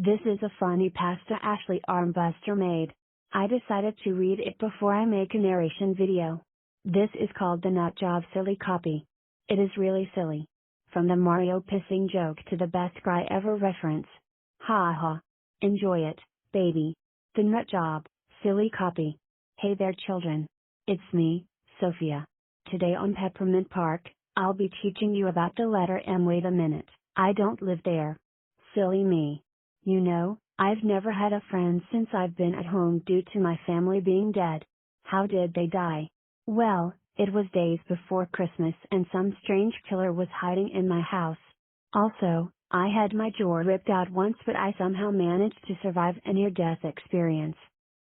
This is a funny pasta Ashley Armbuster made. I decided to read it before I make a narration video. This is called the nut job silly copy. It is really silly. From the Mario pissing joke to the best cry ever reference. Ha ha. Enjoy it, baby. The nut job, silly copy. Hey there children. It's me, Sophia. Today on Peppermint Park, I'll be teaching you about the letter M. Wait a minute, I don't live there. Silly me. You know, I've never had a friend since I've been at home due to my family being dead. How did they die? Well, it was days before Christmas and some strange killer was hiding in my house. Also, I had my jaw ripped out once but I somehow managed to survive a near-death experience.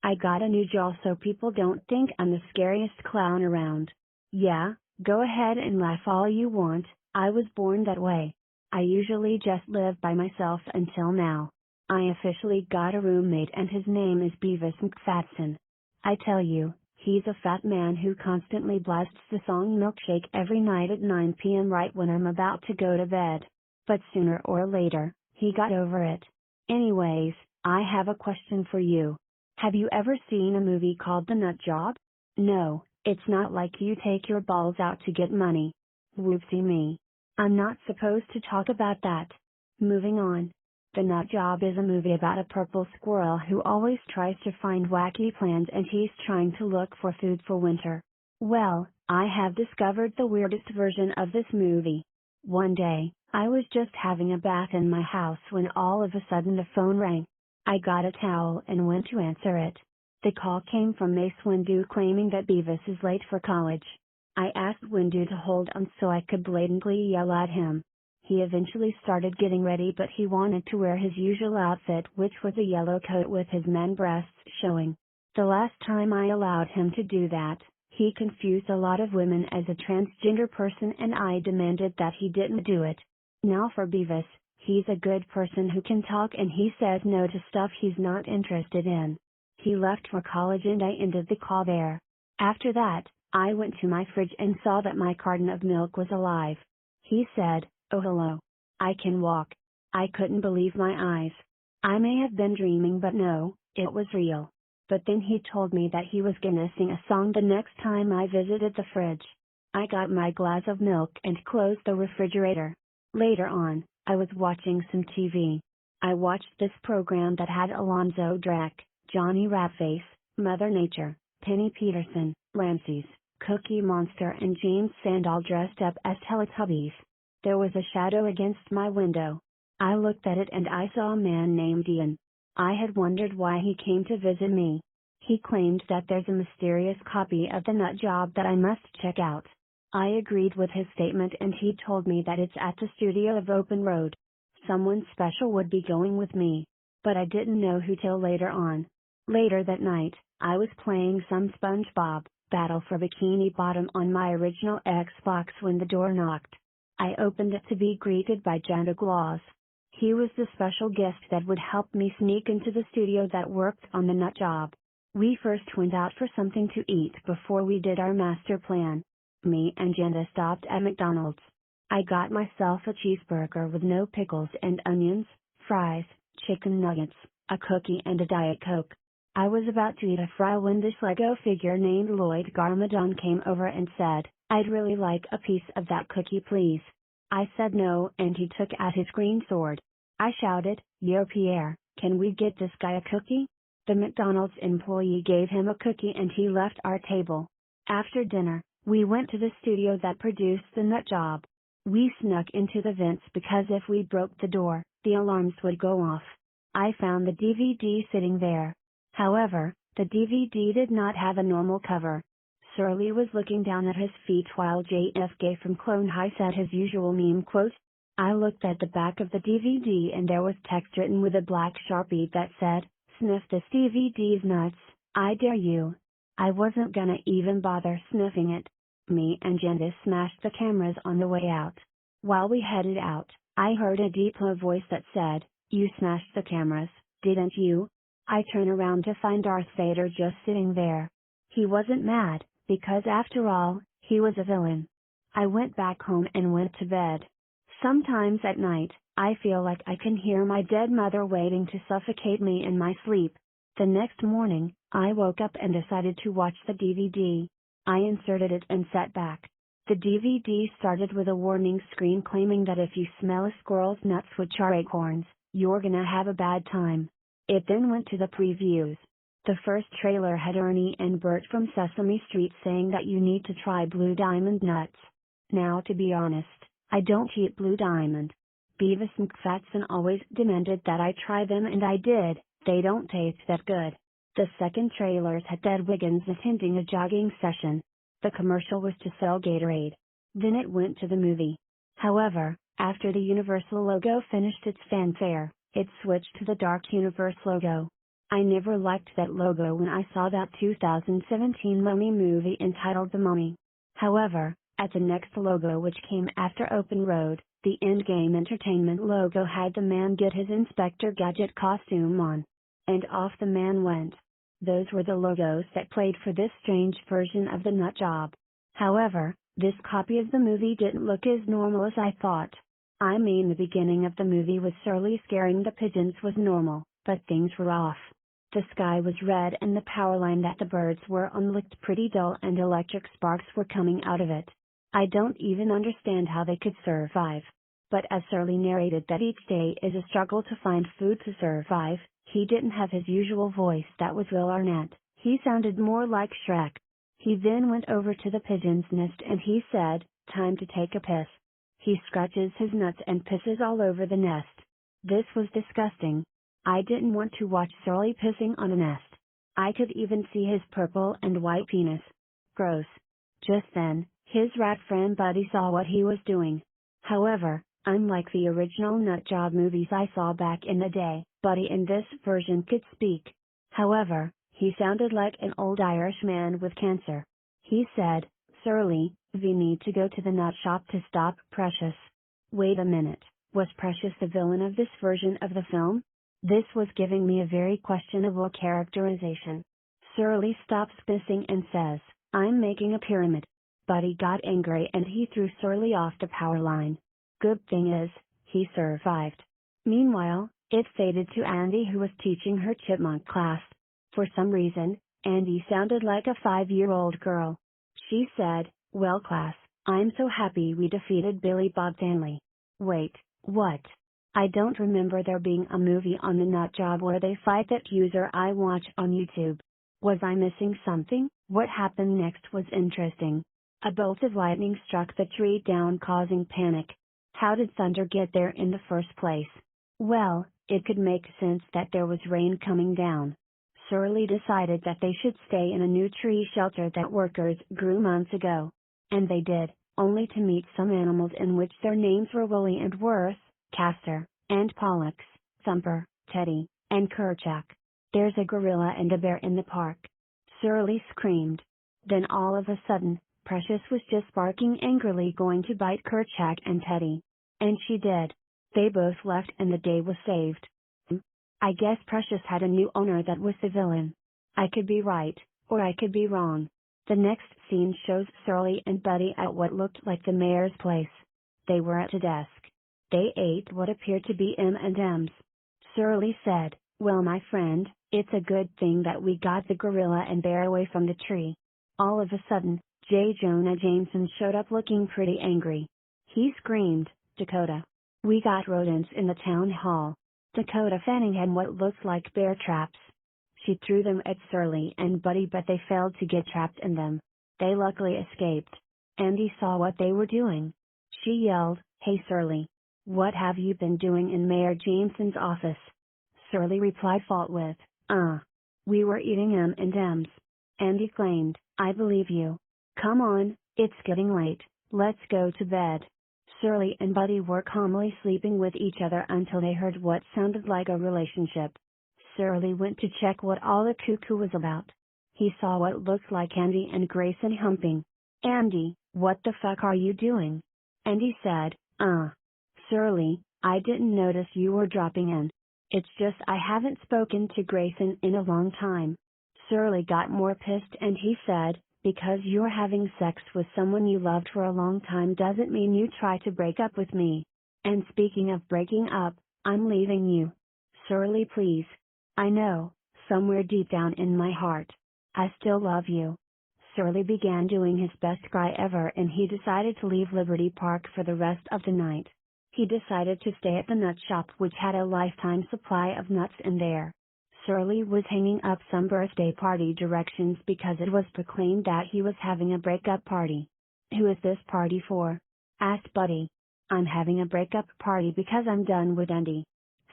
I got a new jaw so people don't think I'm the scariest clown around. Yeah, go ahead and laugh all you want, I was born that way. I usually just live by myself until now. I officially got a roommate and his name is Beavis McFadden. I tell you, he's a fat man who constantly blasts the song Milkshake every night at 9 p.m. right when I'm about to go to bed. But sooner or later, he got over it. Anyways, I have a question for you. Have you ever seen a movie called The Nut Job? No, it's not like you take your balls out to get money. Whoopsie me. I'm not supposed to talk about that. Moving on. The Nut Job is a movie about a purple squirrel who always tries to find wacky plans and he's trying to look for food for winter. Well, I have discovered the weirdest version of this movie. One day, I was just having a bath in my house when all of a sudden the phone rang. I got a towel and went to answer it. The call came from Mace Windu claiming that Beavis is late for college. I asked Windu to hold on so I could blatantly yell at him. He eventually started getting ready but he wanted to wear his usual outfit which was a yellow coat with his man breasts showing. The last time I allowed him to do that, he confused a lot of women as a transgender person and I demanded that he didn't do it. Now for Beavis, he's a good person who can talk and he says no to stuff he's not interested in. He left for college and I ended the call there. After that, I went to my fridge and saw that my carton of milk was alive. He said, "Oh hello. I can walk." I couldn't believe my eyes. I may have been dreaming but no, it was real. But then he told me that he was gonna sing a song the next time I visited the fridge. I got my glass of milk and closed the refrigerator. Later on, I was watching some TV. I watched this program that had Alonzo Drack, Johnny Ratface, Mother Nature, Penny Peterson, Ramses, Cookie Monster and James Sand all dressed up as Teletubbies. There was a shadow against my window. I looked at it and I saw a man named Ian. I had wondered why he came to visit me. He claimed that there's a mysterious copy of The Nut Job that I must check out. I agreed with his statement and he told me that it's at the studio of Open Road. Someone special would be going with me. But I didn't know who till later on. Later that night, I was playing some SpongeBob, Battle for Bikini Bottom on my original Xbox when the door knocked. I opened it to be greeted by Santa Claus. He was the special guest that would help me sneak into the studio that worked on The Nut Job. We first went out for something to eat before we did our master plan. Me and Jenda stopped at McDonald's. I got myself a cheeseburger with no pickles and onions, fries, chicken nuggets, a cookie and a Diet Coke. I was about to eat a fry when this Lego figure named Lloyd Garmadon came over and said, "I'd really like a piece of that cookie please." I said no and he took out his green sword. I shouted, "Yo Pierre, can we get this guy a cookie?" The McDonald's employee gave him a cookie and he left our table. After dinner, we went to the studio that produced The Nut Job. We snuck into the vents because if we broke the door, the alarms would go off. I found the DVD sitting there. However, the DVD did not have a normal cover. Surly was looking down at his feet while JFK from Clone High said his usual meme quote. I looked at the back of the DVD and there was text written with a black Sharpie that said, "Sniff this DVD's nuts, I dare you." I wasn't gonna even bother sniffing it. Me and Jenda smashed the cameras on the way out. While we headed out, I heard a deep low voice that said, "You smashed the cameras, didn't you?" I turn around to find Darth Vader just sitting there. He wasn't mad, because after all, he was a villain. I went back home and went to bed. Sometimes at night, I feel like I can hear my dead mother waiting to suffocate me in my sleep. The next morning, I woke up and decided to watch the DVD. I inserted it and sat back. The DVD started with a warning screen claiming that if you smell a squirrel's nuts which are acorns, you're gonna have a bad time. It then went to the previews. The first trailer had Ernie and Bert from Sesame Street saying that you need to try Blue Diamond nuts. Now to be honest, I don't eat Blue Diamond. Beavis and Fatson always demanded that I try them and I did. They don't taste that good. The second trailers had Ted Wiggins attending a jogging session. The commercial was to sell Gatorade. Then it went to the movie. However, after the Universal logo finished its fanfare, it switched to the Dark Universe logo. I never liked that logo when I saw that 2017 Mummy movie entitled The Mummy. However, at the next logo which came after Open Road, the Endgame Entertainment logo had the man get his Inspector Gadget costume on. And off the man went. Those were the logos that played for this strange version of the nut job. However, this copy of the movie didn't look as normal as I thought. I mean, the beginning of the movie with Surly scaring the pigeons was normal, but things were off. The sky was red and the power line that the birds were on looked pretty dull and electric sparks were coming out of it. I don't even understand how they could survive. But as Surly narrated that each day is a struggle to find food to survive, he didn't have his usual voice that was Will Arnett, he sounded more like Shrek. He then went over to the pigeon's nest and he said, "Time to take a piss." He scratches his nuts and pisses all over the nest. This was disgusting. I didn't want to watch Surly pissing on a nest. I could even see his purple and white penis. Gross. Just then, his rat friend Buddy saw what he was doing. However, unlike the original Nutjob movies I saw back in the day, Buddy in this version could speak. However, he sounded like an old Irish man with cancer. He said, "Surly, we need to go to the nut shop to stop Precious." Wait a minute, was Precious the villain of this version of the film? This was giving me a very questionable characterization. Surly stops pissing and says, "I'm making a pyramid." Buddy got angry and he threw Surly off the power line. Good thing is, he survived. Meanwhile, it faded to Andy who was teaching her chipmunk class. For some reason, Andy sounded like a 5-year-old girl. She said, "Well class, I'm so happy we defeated Billy Bob Thornton." Wait, what? I don't remember there being a movie on the nut job where they fight that user I watch on YouTube. Was I missing something? What happened next was interesting. A bolt of lightning struck the tree down causing panic. How did thunder get there in the first place? Well, it could make sense that there was rain coming down. Surly decided that they should stay in a new tree shelter that workers grew months ago. And they did, only to meet some animals in which their names were Willie and Worth, Castor, and Pollux, Thumper, Teddy, and Kerchak. There's a gorilla and a bear in the park. Surly screamed. Then all of a sudden, Precious was just barking angrily going to bite Kerchak and Teddy. And she did. They both left and the day was saved. I guess Precious had a new owner that was the villain. I could be right, or I could be wrong. The next scene shows Surly and Buddy at what looked like the mayor's place. They were at a desk. They ate what appeared to be M&Ms. Surly said, "Well my friend, it's a good thing that we got the gorilla and bear away from the tree." All of a sudden, J. Jonah Jameson showed up looking pretty angry. He screamed, "Dakota! We got rodents in the town hall." Dakota Fanning had what looked like bear traps. She threw them at Surly and Buddy but they failed to get trapped in them. They luckily escaped. Andy saw what they were doing. She yelled, "Hey Surly! What have you been doing in Mayor Jameson's office?" Surly replied fault with, "We were eating M&Ms. Andy claimed, "I believe you. Come on, it's getting late, let's go to bed." Surly and Buddy were calmly sleeping with each other until they heard what sounded like a relationship. Surly went to check what all the cuckoo was about. He saw what looked like Andy and Grayson humping. "Andy, what the fuck are you doing?" Andy said, "Surly, I didn't notice you were dropping in. It's just I haven't spoken to Grayson in a long time." Surly got more pissed and he said, "Because you're having sex with someone you loved for a long time doesn't mean you try to break up with me." And speaking of breaking up, I'm leaving you. Surly, please. I know, somewhere deep down in my heart, I still love you. Surly began doing his best cry ever, and he decided to leave Liberty Park for the rest of the night. He decided to stay at the nut shop, which had a lifetime supply of nuts in there. Surly was hanging up some birthday party directions because it was proclaimed that he was having a breakup party. "Who is this party for?" asked Buddy. "I'm having a breakup party because I'm done with Andy,"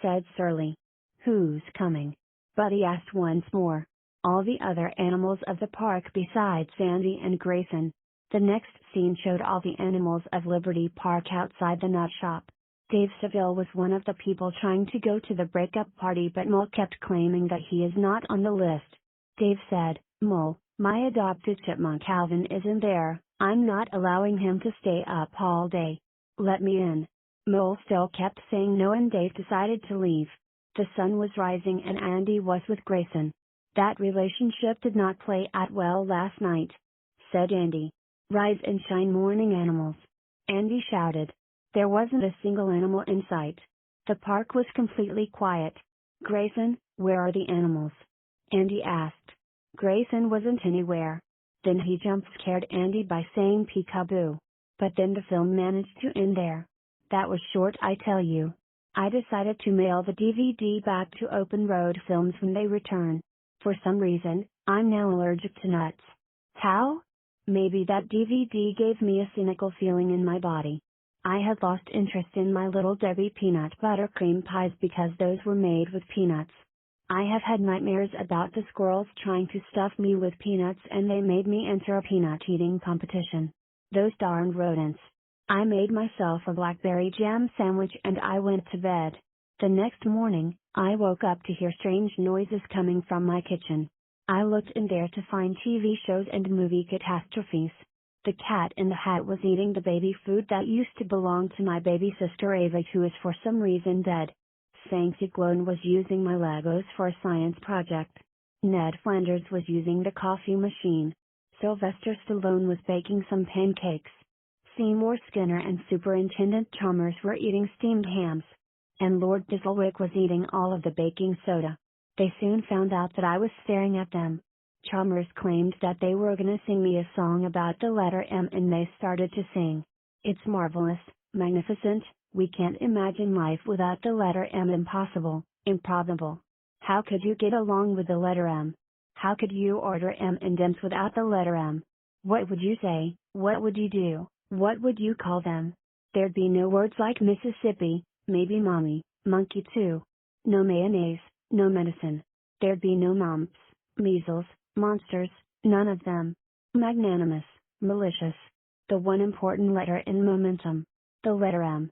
said Surly. "Who's coming?" Buddy asked once more. "All the other animals of the park besides Sandy and Grayson." The next scene showed all the animals of Liberty Park outside the nut shop. Dave Seville was one of the people trying to go to the breakup party, but Mole kept claiming that he is not on the list. Dave said, "Mole, my adopted chipmunk Calvin isn't there, I'm not allowing him to stay up all day. Let me in." Mole still kept saying no, and Dave decided to leave. The sun was rising and Andy was with Grayson. "That relationship did not play out well last night," said Andy. "Rise and shine, morning animals," Andy shouted. There wasn't a single animal in sight. The park was completely quiet. "Grayson, where are the animals?" Andy asked. Grayson wasn't anywhere. Then he jump-scared Andy by saying peekaboo. But then the film managed to end there. That was short, I tell you. I decided to mail the DVD back to Open Road Films when they return. For some reason, I'm now allergic to nuts. How? Maybe that DVD gave me a cynical feeling in my body. I had lost interest in my Little Debbie peanut butter cream pies because those were made with peanuts. I have had nightmares about the squirrels trying to stuff me with peanuts, and they made me enter a peanut eating competition. Those darn rodents. I made myself a blackberry jam sandwich and I went to bed. The next morning, I woke up to hear strange noises coming from my kitchen. I looked in there to find TV shows and movie catastrophes. The Cat in the Hat was eating the baby food that used to belong to my baby sister Ava, who is for some reason dead. Sancticlone was using my Legos for a science project. Ned Flanders was using the coffee machine. Sylvester Stallone was baking some pancakes. Seymour Skinner and Superintendent Chalmers were eating steamed hams. And Lord Dizzlewick was eating all of the baking soda. They soon found out that I was staring at them. Chalmers claimed that they were gonna sing me a song about the letter M, and they started to sing. "It's marvelous, magnificent, we can't imagine life without the letter M, impossible, improbable. How could you get along with the letter M? How could you order M&Ms without the letter M? What would you say, what would you do, what would you call them? There'd be no words like Mississippi, maybe mommy, monkey too. No mayonnaise, no medicine. There'd be no mumps, measles, monsters, none of them. Magnanimous, malicious. The one important letter in momentum. The letter M.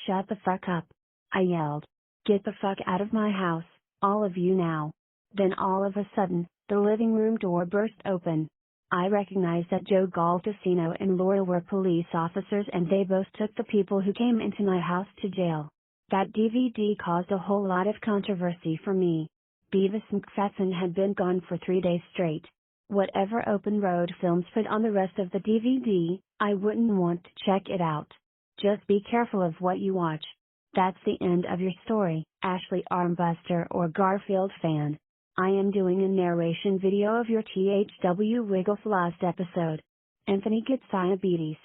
Shut the fuck up," I yelled. "Get the fuck out of my house, all of you now." Then all of a sudden, the living room door burst open. I recognized that Joe Galtesino and Laura were police officers, and they both took the people who came into my house to jail. That DVD caused a whole lot of controversy for me. Beavis McFadden had been gone for 3 days straight. Whatever Open Road Films put on the rest of the DVD, I wouldn't want to check it out. Just be careful of what you watch. That's the end of your story, Ashley Armbuster or Garfield fan. I am doing a narration video of your THW Wiggle Floss episode. Anthony gets diabetes.